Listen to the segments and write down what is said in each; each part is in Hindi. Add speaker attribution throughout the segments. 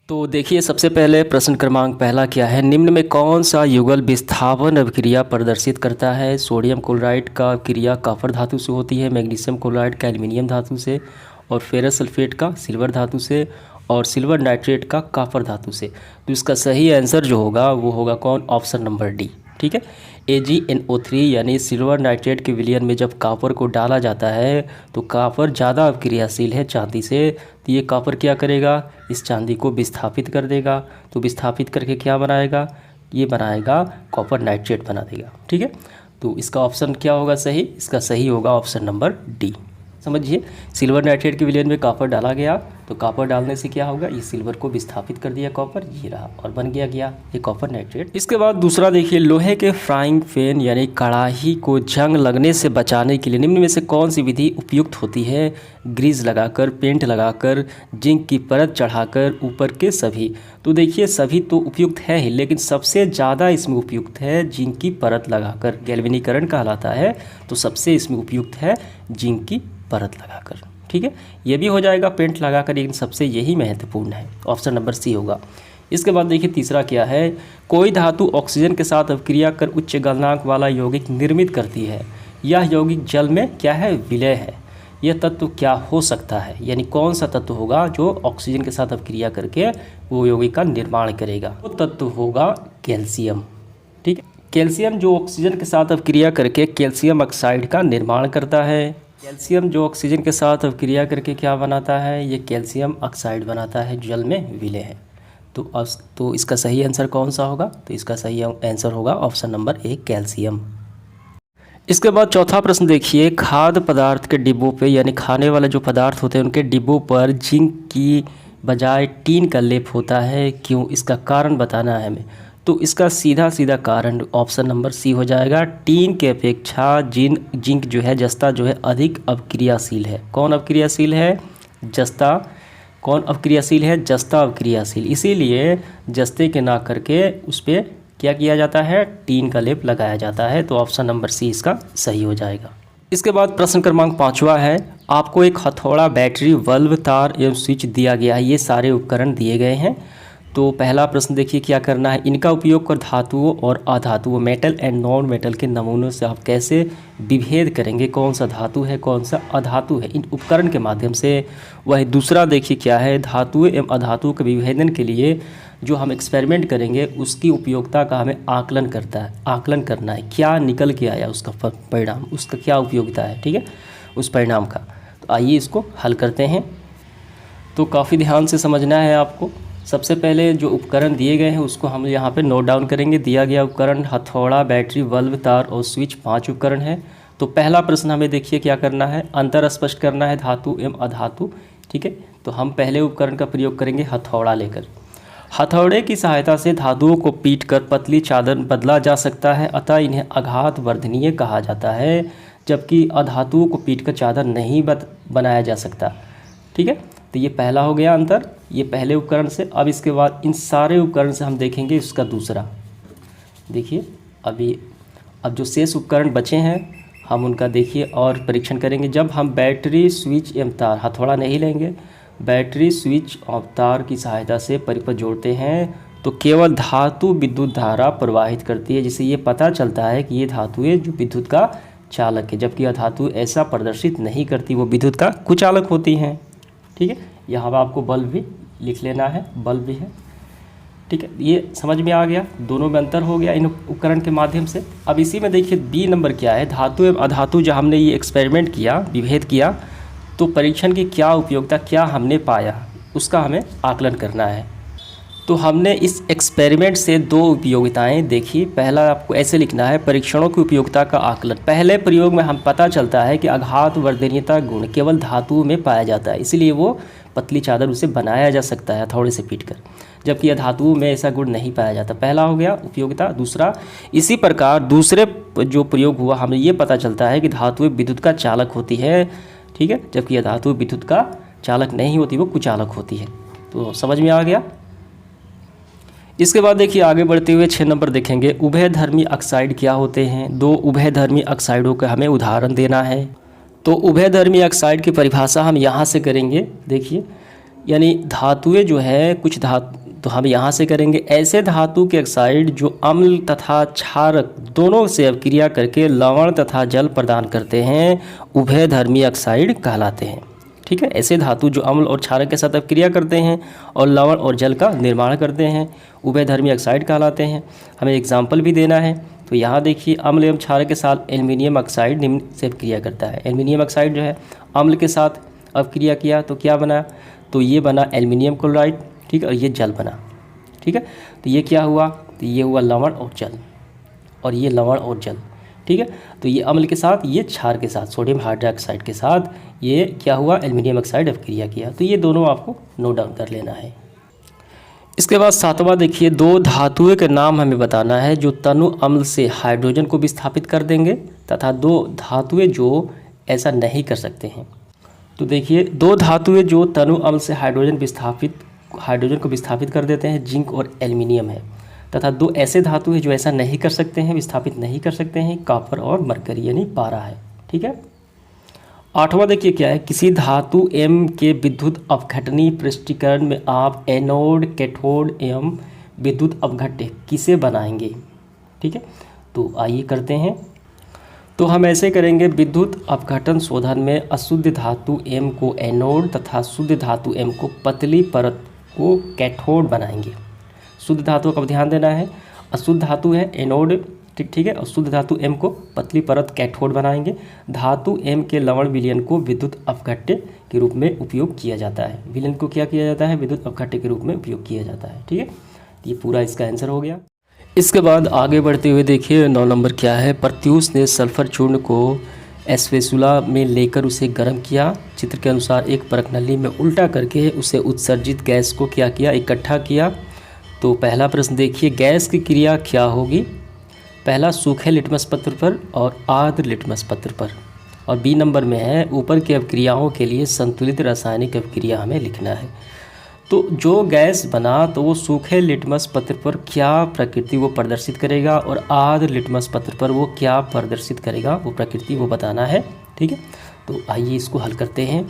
Speaker 1: तो देखिए, सबसे पहले प्रश्न क्रमांक पहला क्या है, निम्न में कौन सा युगल विस्थापन अभिक्रिया प्रदर्शित करता है। सोडियम क्लोराइड का अभिक्रिया कॉपर धातु से होती है, मैग्नीशियम क्लोराइड का एल्युमिनियम धातु से, और फेरस सल्फेट का सिल्वर धातु से, और सिल्वर नाइट्रेट का कॉपर धातु से। तो इसका सही आंसर जो होगा वो होगा कौन, ऑप्शन नंबर डी। ठीक है, AgNO3 यानी सिल्वर नाइट्रेट के विलयन में जब कॉपर को डाला जाता है तो कॉपर ज़्यादा अभिक्रियाशील है चांदी से, तो ये कॉपर क्या करेगा, इस चांदी को विस्थापित कर देगा। तो विस्थापित करके क्या बनाएगा, ये बनाएगा कॉपर नाइट्रेट बना देगा। ठीक है, तो इसका ऑप्शन क्या होगा सही, इसका सही होगा ऑप्शन नंबर डी। समझिए, सिल्वर नाइट्रेट के विलयन में कॉपर डाला गया तो कॉपर डालने से क्या होगा, ये सिल्वर को विस्थापित कर दिया कॉपर, ये रहा और बन गया ये कॉपर नाइट्रेट। इसके बाद दूसरा देखिए, लोहे के फ्राइंग पैन यानी कढ़ाई को जंग लगने से बचाने के लिए निम्न में से कौन सी विधि उपयुक्त होती है। ग्रीस लगाकर, पेंट लगाकर, जिंक की परत चढ़ाकर, ऊपर के सभी। तो देखिए, सभी तो उपयुक्त है ही, लेकिन सबसे ज़्यादा इसमें उपयुक्त है जिंक की परत लगाकर, गैल्वेनीकरण कहलाता है, तो सबसे इसमें उपयुक्त है जिंक की परत लगाकर। ठीक है, ये भी हो जाएगा पेंट लगाकर, लेकिन सबसे यही महत्वपूर्ण है, ऑप्शन नंबर सी होगा। इसके बाद देखिए तीसरा क्या है, कोई धातु ऑक्सीजन के साथ अभिक्रिया कर उच्च गलनांक वाला यौगिक निर्मित करती है, यह यौगिक जल में क्या है, विलय है। यह तत्व क्या हो सकता है, यानी कौन सा तत्व होगा जो ऑक्सीजन के साथ अभिक्रिया करके वो यौगिक का निर्माण करेगा, वो तत्व होगा कैल्शियम। ठीक है, कैल्शियम जो ऑक्सीजन के साथ अभिक्रिया करके कैल्शियम ऑक्साइड का निर्माण करता है। कैल्शियम जो ऑक्सीजन के साथ अभिक्रिया करके क्या बनाता है, ये कैल्शियम ऑक्साइड बनाता है, जल में विलय है। तो इसका सही आंसर कौन सा होगा, तो इसका सही आंसर होगा ऑप्शन नंबर ए, कैल्शियम। इसके बाद चौथा प्रश्न देखिए, खाद्य पदार्थ के डिब्बों पे यानी खाने वाले जो पदार्थ होते हैं उनके डिब्बों पर जिंक की बजाय टीन का लेप होता है, क्यों, इसका कारण बताना है हमें। तो इसका सीधा सीधा कारण ऑप्शन नंबर सी हो जाएगा, टीन के अपेक्षा जिंक जो है, जस्ता जो है अधिक अभिक्रियाशील है। कौन अभिक्रियाशील है, जस्ता। कौन अभिक्रियाशील है, जस्ता अभिक्रियाशील, इसीलिए जस्ते के ना करके उस पर क्या किया जाता है, टीन का लेप लगाया जाता है। तो ऑप्शन नंबर सी इसका सही हो जाएगा। इसके बाद प्रश्न क्रमांक 5वां है, आपको एक हथौड़ा, बैटरी, बल्ब, तार एवं स्विच दिया गया है, ये सारे उपकरण दिए गए हैं। तो पहला प्रश्न देखिए क्या करना है, इनका उपयोग कर धातुओं और अधातुओं, मेटल एंड नॉन मेटल के नमूनों से आप कैसे विभेद करेंगे, कौन सा धातु है कौन सा अधातु है, इन उपकरण के माध्यम से। वही दूसरा देखिए क्या है, धातुओं एवं अधातुओं के विभेदन के लिए जो हम एक्सपेरिमेंट करेंगे उसकी उपयोगिता का हमें आकलन करना है, क्या निकल के आया उसका परिणाम, उसका क्या उपयोगिता है। ठीक है, उस परिणाम का। तो आइए इसको हल करते हैं। तो काफ़ी ध्यान से समझना है आपको। सबसे पहले जो उपकरण दिए गए हैं उसको हम यहाँ पे नोट डाउन करेंगे। दिया गया उपकरण हथौड़ा, बैटरी, बल्ब, तार और स्विच, 5 उपकरण है। तो पहला प्रश्न हमें देखिए क्या करना है, अंतर स्पष्ट करना है धातु एवं अधातु। ठीक है, तो हम पहले उपकरण का प्रयोग करेंगे हथौड़ा लेकर। हथौड़े की सहायता से धातुओं को पीटकर पतली चादर बदला जा सकता है, अतः इन्हें आघात वर्धनीय कहा जाता है, जबकि अधातुओं को पीटकर चादर नहीं बनाया जा सकता। ठीक है, तो ये पहला हो गया अंतर, ये पहले उपकरण से। अब इसके बाद इन सारे उपकरण से हम देखेंगे इसका दूसरा। देखिए अब जो शेष उपकरण बचे हैं हम उनका देखिए और परीक्षण करेंगे। जब हम बैटरी, स्विच एवं तार, हथौड़ा नहीं लेंगे, बैटरी, स्विच और तार की सहायता से परिपथ जोड़ते हैं तो केवल धातु विद्युत धारा प्रवाहित करती है, जिससे ये पता चलता है कि ये धातुएं जो विद्युत का चालक है, जबकि यह धातु ऐसा प्रदर्शित नहीं करती, वो विद्युत का कुचालक होती हैं। ठीक है, यहाँ पर आपको बल्ब भी लिख लेना है, बल्ब भी है। ठीक है, ये समझ में आ गया, दोनों में अंतर हो गया इन उपकरण के माध्यम से। अब इसी में देखिए बी नंबर क्या है, धातु एवं अधातु, जो हमने ये एक्सपेरिमेंट किया, विभेद किया, तो परीक्षण की क्या उपयोगिता, क्या हमने पाया, उसका हमें आकलन करना है। तो हमने इस एक्सपेरिमेंट से 2 उपयोगिताएं देखी। पहला आपको ऐसे लिखना है, परीक्षणों की उपयोगिता का आकलन। पहले प्रयोग में हम पता चलता है कि आघात वर्धनीयता गुण केवल धातुओं में पाया जाता है, इसलिए वो पतली चादर उसे बनाया जा सकता है हथौड़े से पीटकर, जबकि यह धातुओं में ऐसा गुण नहीं पाया जाता। पहला हो गया उपयोगिता। दूसरा, इसी प्रकार दूसरे जो प्रयोग हुआ हमें ये पता चलता है कि धातुएं विद्युत का चालक होती है। ठीक है, जबकि यह धातु विद्युत का चालक नहीं होती, वो कुचालक होती है। तो समझ में आ गया। इसके बाद देखिए आगे बढ़ते हुए 6 नंबर देखेंगे, उभयधर्मी ऑक्साइड क्या होते हैं। 2 उभयधर्मी ऑक्साइडों का हमें उदाहरण देना है। तो उभयधर्मी ऑक्साइड की परिभाषा हम यहाँ से करेंगे। देखिए यानी धातुएं जो है कुछ धातु, तो हम यहाँ से करेंगे ऐसे धातु के ऑक्साइड जो अम्ल तथा क्षारक दोनों से अभिक्रिया करके लवण तथा जल प्रदान करते हैं, उभयधर्मी ऑक्साइड कहलाते हैं। ठीक है, ऐसे धातु जो अम्ल और क्षारक के साथ अभिक्रिया करते हैं और लवण और जल का निर्माण करते हैं, उभयधर्मी ऑक्साइड कहलाते हैं। हमें एग्जाम्पल भी देना है, तो यहाँ देखिए अम्ल एवं क्षारक के साथ एल्युमिनियम ऑक्साइड निम्न से अभिक्रिया करता है। एल्युमिनियम ऑक्साइड जो है अम्ल के साथ अभिक्रिया किया तो क्या बना, तो ये बना एल्युमिनियम क्लोराइड। ठीक है, और ये जल बना। ठीक है, तो ये क्या हुआ, तो ये हुआ लवण और जल, और ये लवण और जल। ठीक है, तो ये अम्ल के साथ, ये क्षार के साथ, सोडियम हाइड्रोक्साइड के साथ ये क्या हुआ, एल्युमिनियम ऑक्साइड अभिक्रिया किया। तो ये दोनों आपको नोट डाउन कर लेना है। इसके बाद सातवां देखिए, दो धातुओं के नाम हमें बताना है जो तनु अम्ल से हाइड्रोजन को विस्थापित कर देंगे तथा दो धातुएं जो ऐसा नहीं कर सकते हैं। तो देखिए, दो धातुएं जो तनु अम्ल से हाइड्रोजन को विस्थापित कर देते हैं, जिंक और एल्युमिनियम है, तथा दो ऐसे धातु हैं जो ऐसा नहीं कर सकते हैं, विस्थापित नहीं कर सकते हैं, कॉपर और मरकरी यानी पारा है। ठीक है, आठवां देखिए क्या है, किसी धातु एम के विद्युत अपघटनीय पृष्ठीकरण में आप एनोड, कैथोड एवं विद्युत अपघट्य किसे बनाएंगे। ठीक है, तो आइए करते हैं। तो हम ऐसे करेंगे, विद्युत अपघटन शोधन में अशुद्ध धातु एम को एनोड तथा शुद्ध धातु एम को पतली परत को कैथोड बनाएंगे। शुद्ध धातु का ध्यान देना है, अशुद्ध धातु है एनोड, ठीक है, और शुद्ध धातु एम को पतली परत कैथोड बनाएंगे। धातु एम के लवण विलयन को विद्युत अपघट्य के रूप में उपयोग किया जाता है। विलयन को क्या किया जाता है, विद्युत अपघट्य के रूप में उपयोग किया जाता है। ठीक है, ये पूरा इसका आंसर हो गया। इसके बाद आगे बढ़ते हुए देखिए 9 नंबर क्या है, प्रत्यूष ने सल्फर चूर्ण को एस्पेसुला में लेकर उसे गर्म किया। चित्र के अनुसार एक परखनली में उल्टा करके उसे उत्सर्जित गैस को क्या किया, इकट्ठा किया। तो पहला प्रश्न देखिए, गैस की क्रिया क्या होगी। पहला, सूखे लिटमस पत्र पर और आर्द्र लिटमस पत्र पर। और बी नंबर में है, ऊपर की अभिक्रियाओं के लिए संतुलित रासायनिक अभिक्रिया हमें लिखना है। तो जो गैस बना तो वो सूखे लिटमस पत्र पर क्या प्रकृति वो प्रदर्शित करेगा और आर्द्र लिटमस पत्र पर वो क्या प्रदर्शित करेगा, वो प्रकृति वो बताना है। ठीक है, तो आइए इसको हल करते हैं।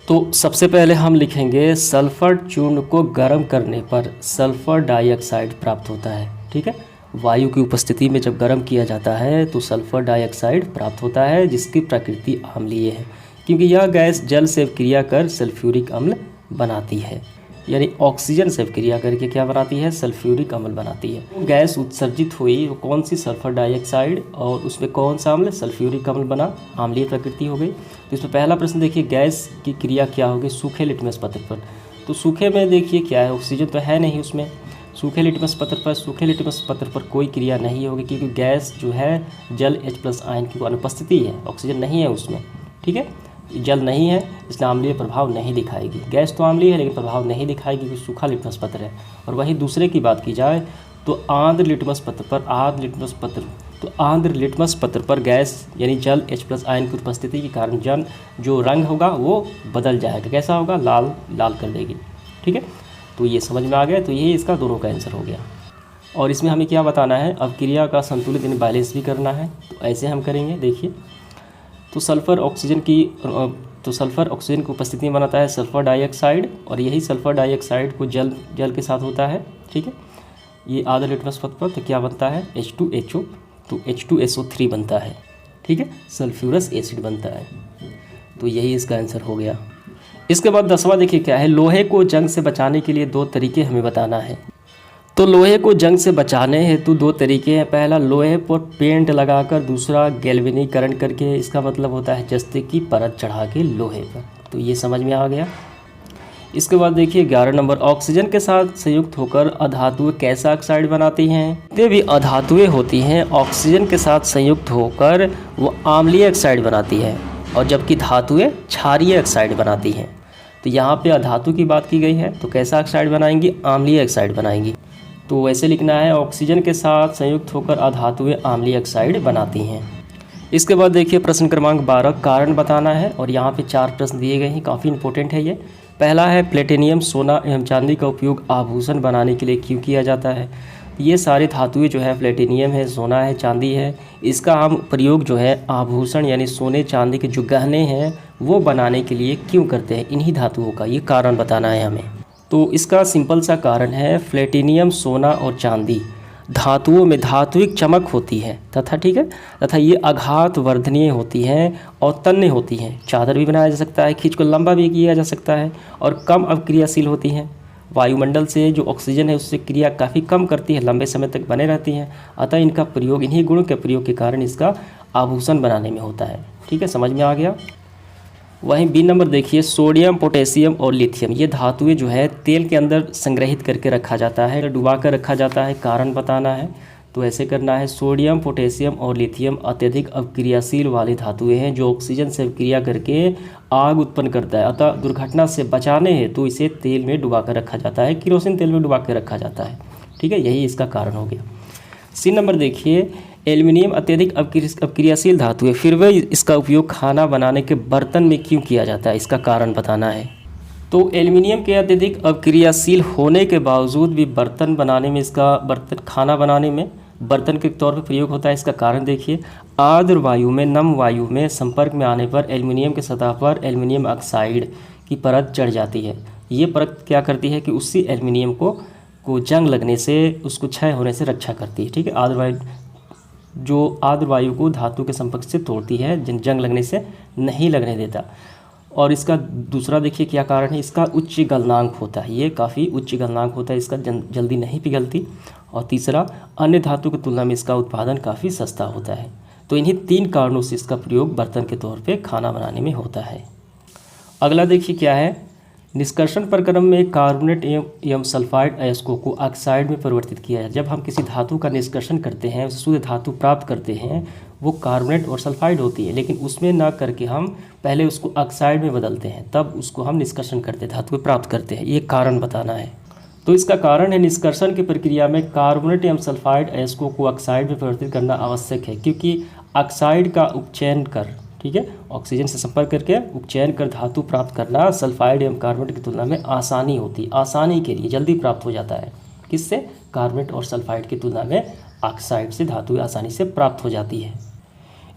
Speaker 1: तो सबसे पहले हम लिखेंगे, सल्फर चूर्ण को गर्म करने पर सल्फर डाइऑक्साइड प्राप्त होता है। ठीक है, वायु की उपस्थिति में जब गर्म किया जाता है तो सल्फर डाइऑक्साइड प्राप्त होता है, जिसकी प्रकृति अम्लीय है, क्योंकि यह गैस जल से क्रिया कर सल्फ्यूरिक अम्ल बनाती है। यानी ऑक्सीजन से क्रिया करके क्या बनाती है, सल्फ्यूरिक अम्ल बनाती है। तो गैस उत्सर्जित हुई, वो कौन सी, सल्फर डाइऑक्साइड, और उसमें कौन सा अम्ल, सल्फ्यूरिक अम्ल बना, अम्लीय प्रकृति हो गई। तो इसमें पहला प्रश्न देखिए, गैस की क्रिया क्या होगी सूखे लिटमस पत्र पर। तो सूखे में देखिए क्या है, ऑक्सीजन तो है नहीं उसमें। सूखे लिटमस पत्र पर कोई क्रिया नहीं होगी, क्योंकि गैस जो है जल H+ आयन की अनुपस्थिति है, ऑक्सीजन नहीं है उसमें। ठीक है, जल नहीं है, इसलिए अम्लीय प्रभाव नहीं दिखाएगी। गैस तो अम्लीय है लेकिन प्रभाव नहीं दिखाएगी, क्योंकि सूखा लिटमस पत्र है। और वहीं दूसरे की बात की जाए तो आर्द्र लिटमस पत्र पर गैस यानी जल H+ आयन की उपस्थिति के कारण जो रंग होगा वो बदल जाएगा। कैसा होगा, लाल लाल कर देगी। ठीक है, तो ये समझ में आ गया। तो ये इसका दोनों का आंसर हो गया। और इसमें हमें क्या बताना है, अभिक्रिया का संतुलित यानी बैलेंस भी करना है। तो ऐसे हम करेंगे, देखिए, तो सल्फ़र ऑक्सीजन की उपस्थिति में बनाता है सल्फ़र डाइऑक्साइड, और यही सल्फ़र डाइऑक्साइड को जल के साथ होता है। ठीक है, ये आर्द्र लिटमस पत्र पर तो क्या बनता है, H2HO, तो H2SO3 बनता है। ठीक है, सल्फ्यूरस एसिड बनता है। तो यही इसका आंसर हो गया। इसके बाद 10वां देखिए क्या है, लोहे को जंग से बचाने के लिए 2 तरीके हमें बताना है। तो लोहे को जंग से बचाने हेतु 2 तरीके हैं। पहला, लोहे पर पेंट लगाकर, दूसरा गैल्वेनीकरण करके। इसका मतलब होता है जस्ते की परत चढ़ा के लोहे पर। तो ये समझ में आ गया। इसके बाद देखिए 11 नंबर, ऑक्सीजन के साथ संयुक्त होकर अधातुएं कैसा ऑक्साइड बनाती हैं। जितने भी अधातुएं होती हैं ऑक्सीजन के साथ संयुक्त होकर वो अम्लीय ऑक्साइड बनाती है, और जबकि धातुएं क्षारीय ऑक्साइड बनाती हैं। तो यहाँ पे अधातु की बात की गई है, तो कैसा ऑक्साइड बनाएंगी, अम्लीय ऑक्साइड बनाएंगी। तो वैसे लिखना है, ऑक्सीजन के साथ संयुक्त होकर अधातुएं अम्लीय ऑक्साइड बनाती हैं। इसके बाद देखिए प्रश्न क्रमांक 12, कारण बताना है। और यहाँ पे 4 प्रश्न दिए गए हैं, काफ़ी इंपॉर्टेंट है ये। पहला है, प्लेटिनियम, सोना एवं चांदी का उपयोग आभूषण बनाने के लिए क्यों किया जाता है। ये सारे धातुएं जो है, प्लेटिनियम है, सोना है, चांदी है, इसका हम प्रयोग जो है आभूषण यानी सोने चांदी के जो गहने हैं वो बनाने के लिए क्यों करते हैं इन्हीं धातुओं का, ये कारण बताना है हमें। तो इसका सिंपल सा कारण है प्लेटिनियम, सोना और चांदी धातुओं में धात्विक चमक होती है तथा ठीक है, तथा ये आघात वर्धनीय होती हैं और तन्य होती हैं। चादर भी बनाया जा सकता है, खींच को लंबा भी किया जा सकता है, और कम अवक्रियाशील होती हैं। वायुमंडल से जो ऑक्सीजन है उससे क्रिया काफ़ी कम करती है, लंबे समय तक बने रहती हैं। अतः इनका प्रयोग, इन्हीं गुणों के प्रयोग के कारण इसका आभूषण बनाने में होता है। ठीक है, समझ में आ गया। वहीं बी नंबर देखिए, सोडियम, पोटेशियम और लिथियम ये धातुएं जो है तेल के अंदर संग्रहित करके रखा जाता है, डुबा कर रखा जाता है। कारण बताना है, तो ऐसे करना है। सोडियम, पोटेशियम और लिथियम अत्यधिक अवक्रियाशील वाली धातुएं हैं जो ऑक्सीजन से अवक्रिया करके आग उत्पन्न करता है। अतः दुर्घटना से बचाने हेतु इसे तेल में डुबा कर रखा जाता है, केरोसिन तेल में डुबा कर रखा जाता है। ठीक है, यही इसका कारण हो गया। सी नंबर देखिए, एल्युमिनियम अत्यधिक अवक्रियाशील धातु है, फिर वह इसका उपयोग खाना बनाने के बर्तन में क्यों किया जाता है, इसका कारण बताना है। तो एल्युमिनियम के अत्यधिक अवक्रियाशील होने के बावजूद भी बर्तन बनाने में, खाना बनाने में बर्तन के तौर पर प्रयोग होता है। इसका कारण देखिए, आर्द्र वायु में, नम वायु में संपर्क में आने पर एल्युमिनियम की सतह पर एल्युमिनियम ऑक्साइड की परत चढ़ जाती है। ये परत क्या करती है कि उसी एल्युमिनियम को जंग लगने से, उसको क्षय होने से रक्षा करती है। ठीक है, आर्द्र वायु को धातु के संपर्क से तोड़ती है, जंग लगने से नहीं लगने देता। और इसका दूसरा देखिए क्या कारण है, इसका उच्च गलनांक होता है, ये काफ़ी उच्च गलनांक होता है, इसका जल्दी नहीं पिघलती। और तीसरा, अन्य धातु की तुलना में इसका उत्पादन काफ़ी सस्ता होता है। तो इन्हीं 3 कारणों से इसका प्रयोग बर्तन के तौर पे खाना बनाने में होता है। अगला देखिए क्या है, निष्कर्षण प्रक्रम में कार्बोनेट एवं सल्फाइड अयस्कों को ऑक्साइड में परिवर्तित किया जाए। जब हम किसी धातु का निष्कर्षण करते हैं, शुद्ध धातु प्राप्त करते हैं, वो कार्बोनेट और सल्फाइड होती है, लेकिन उसमें ना करके हम पहले उसको ऑक्साइड में बदलते हैं, तब उसको हम निष्कर्षण करते हैं, धातु प्राप्त करते हैं। ये कारण बताना है। तो इसका कारण है, निष्कर्षण की प्रक्रिया में कार्बोनेट एवं सल्फाइड अयस्कों को ऑक्साइड में परिवर्तित करना आवश्यक है, क्योंकि ऑक्साइड का उपचयन कर, ठीक है, ऑक्सीजन से संपर्क करके उपचयन कर धातु प्राप्त करना सल्फाइड एवं कार्बोनेट की तुलना में आसानी होती, आसानी के लिए जल्दी प्राप्त हो जाता है। किससे? कार्बोनेट और सल्फाइड की तुलना में ऑक्साइड से धातु आसानी से प्राप्त हो जाती है।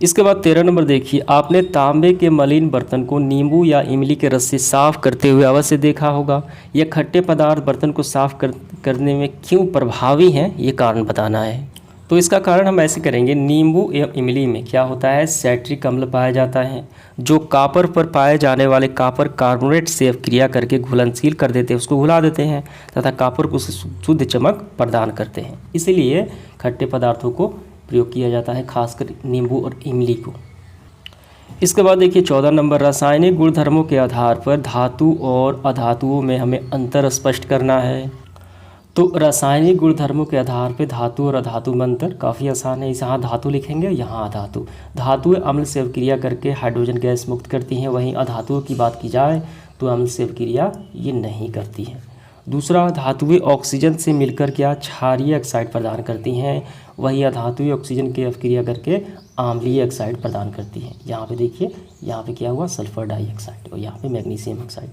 Speaker 1: इसके बाद 13 नंबर देखिए, आपने तांबे के मलिन बर्तन को नींबू या इमली के रस से साफ करते हुए अवश्य देखा होगा। यह खट्टे पदार्थ बर्तन को साफ करने में क्यों प्रभावी हैं, ये कारण बताना है। तो इसका कारण हम ऐसे करेंगे, नींबू एवं इमली में क्या होता है, सैट्रिक अम्ल पाया जाता है, जो कापर पर पाए जाने वाले कापर कार्बोनेट से क्रिया करके घुलनशील कर देते हैं, उसको घुला देते हैं तथा कापर को शुद्ध चमक प्रदान करते हैं। इसीलिए खट्टे पदार्थों को प्रयोग किया जाता है, खासकर नींबू और इमली को। इसके बाद देखिए 14 नंबर, रासायनिक गुणधर्मों के आधार पर धातु और अधातुओं में हमें अंतर स्पष्ट करना है। तो रासायनिक गुणधर्मों के आधार पर धातु और अधातु में अंतर काफ़ी आसान है। यहाँ धातु लिखेंगे, यहाँ अधातु। धातुएं अम्ल से अवक्रिया करके हाइड्रोजन गैस मुक्त करती हैं, वहीं अधातुओं की बात की जाए तो अम्ल से अवक्रिया ये नहीं करती हैं। दूसरा, धातुएं ऑक्सीजन से मिलकर क्या, क्षारीय ऑक्साइड प्रदान करती हैं, वही अधातुएं ऑक्सीजन की अवक्रिया करके अम्लीय ऑक्साइड प्रदान करती हैं। यहाँ पे देखिए, यहाँ पे क्या हुआ, सल्फर डाइऑक्साइड, और यहाँ पे मैग्नीशियम ऑक्साइड।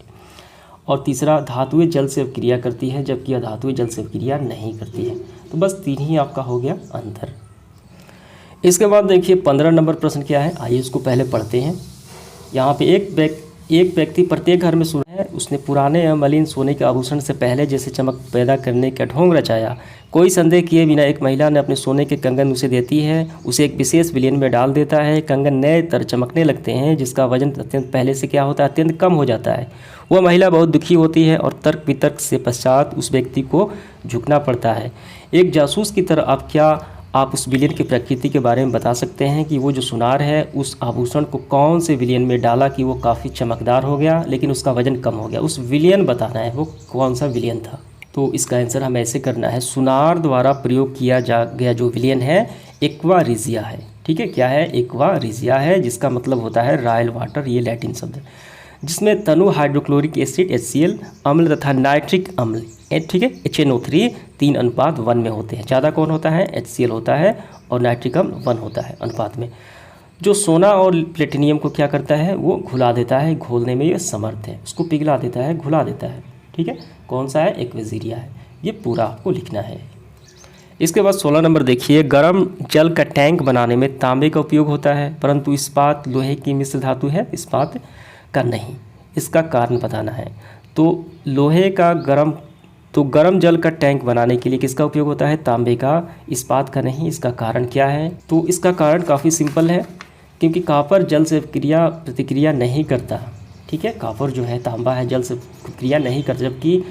Speaker 1: और तीसरा, धातुएं जल से अवक्रिया करती हैं, जबकि अधातुएं जल से अवक्रिया नहीं करती हैं। तो बस 3 ही आपका हो गया अंतर। इसके बाद देखिए 15 नंबर प्रश्न क्या है, आइए इसको पहले पढ़ते हैं। यहाँ पे एक व्यक्ति प्रत्येक घर में सुना है, उसने पुराने या मलिन सोने के आभूषण से पहले जैसे चमक पैदा करने का ढोंग रचाया। कोई संदेह किए बिना एक महिला ने अपने सोने के कंगन उसे देती है, उसे एक विशेष विलयन में डाल देता है। कंगन नए तर चमकने लगते हैं, जिसका वजन अत्यंत पहले से क्या होता है, अत्यंत कम हो जाता है। वह महिला बहुत दुखी होती है और तर्क वितर्क से पश्चात उस व्यक्ति को झुकना पड़ता है। एक जासूस की तरह आप उस विलयन की प्रकृति के बारे में बता सकते हैं कि वो जो सुनार है उस आभूषण को कौन से विलयन में डाला कि वो काफ़ी चमकदार हो गया, लेकिन उसका वजन कम हो गया। उस विलयन बताना है, वो कौन सा विलयन था। तो इसका आंसर हम ऐसे करना है, सुनार द्वारा प्रयोग किया गया जो विलयन है एक्वा रिजिया है। ठीक है, क्या है, एक्वा रिजिया है, जिसका मतलब होता है रॉयल वाटर, ये लैटिन शब्द, जिसमें तनु हाइड्रोक्लोरिक एसिड HCl अम्ल तथा नाइट्रिक अम्ल, ठीक है, HNO3 3:1 में होते हैं। ज़्यादा कौन होता है, HCl होता है, और नाइट्रिक अम्ल 1 होता है अनुपात में। जो सोना और प्लेटिनियम को क्या करता है, वो घुला देता है, घोलने में ये समर्थ है, उसको पिघला देता है, घुला देता है। ठीक है, कौन सा है, एक्वेजीरिया है। ये पूरा आपको लिखना है। इसके बाद 16 नंबर देखिए, गर्म जल का टैंक बनाने में तांबे का उपयोग होता है, परंतु इस्पात लोहे की मिश्र धातु है। इस्पात का नहीं, इसका कारण बताना है। तो लोहे का गर्म जल का टैंक बनाने के लिए किसका उपयोग होता है? तांबे का, इस्पात का नहीं। इसका कारण क्या है? तो इसका कारण काफ़ी सिंपल है, क्योंकि कॉपर जल से प्रतिक्रिया नहीं करता। ठीक है, कॉपर जो है, तांबा है, जल से प्रतिक्रिया नहीं करता, जबकि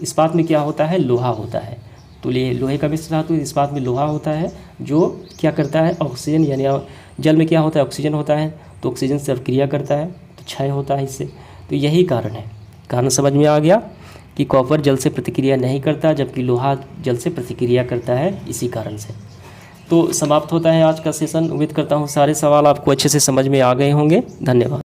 Speaker 1: इस्पात में क्या होता है? लोहा होता है। तो ये लोहे का मिश्र धातु, इस्पात में लोहा होता है, जो क्या करता है? ऑक्सीजन, यानी जल में क्या होता है? ऑक्सीजन होता है, तो ऑक्सीजन से क्रिया करता है, तो क्षय होता है इससे। तो यही कारण है। कारण समझ में आ गया कि कॉपर जल से प्रतिक्रिया नहीं करता, जबकि लोहा जल से प्रतिक्रिया करता है, इसी कारण से। तो समाप्त होता है आज का सेशन। उम्मीद करता हूँ सारे सवाल आपको अच्छे से समझ में आ गए होंगे। धन्यवाद।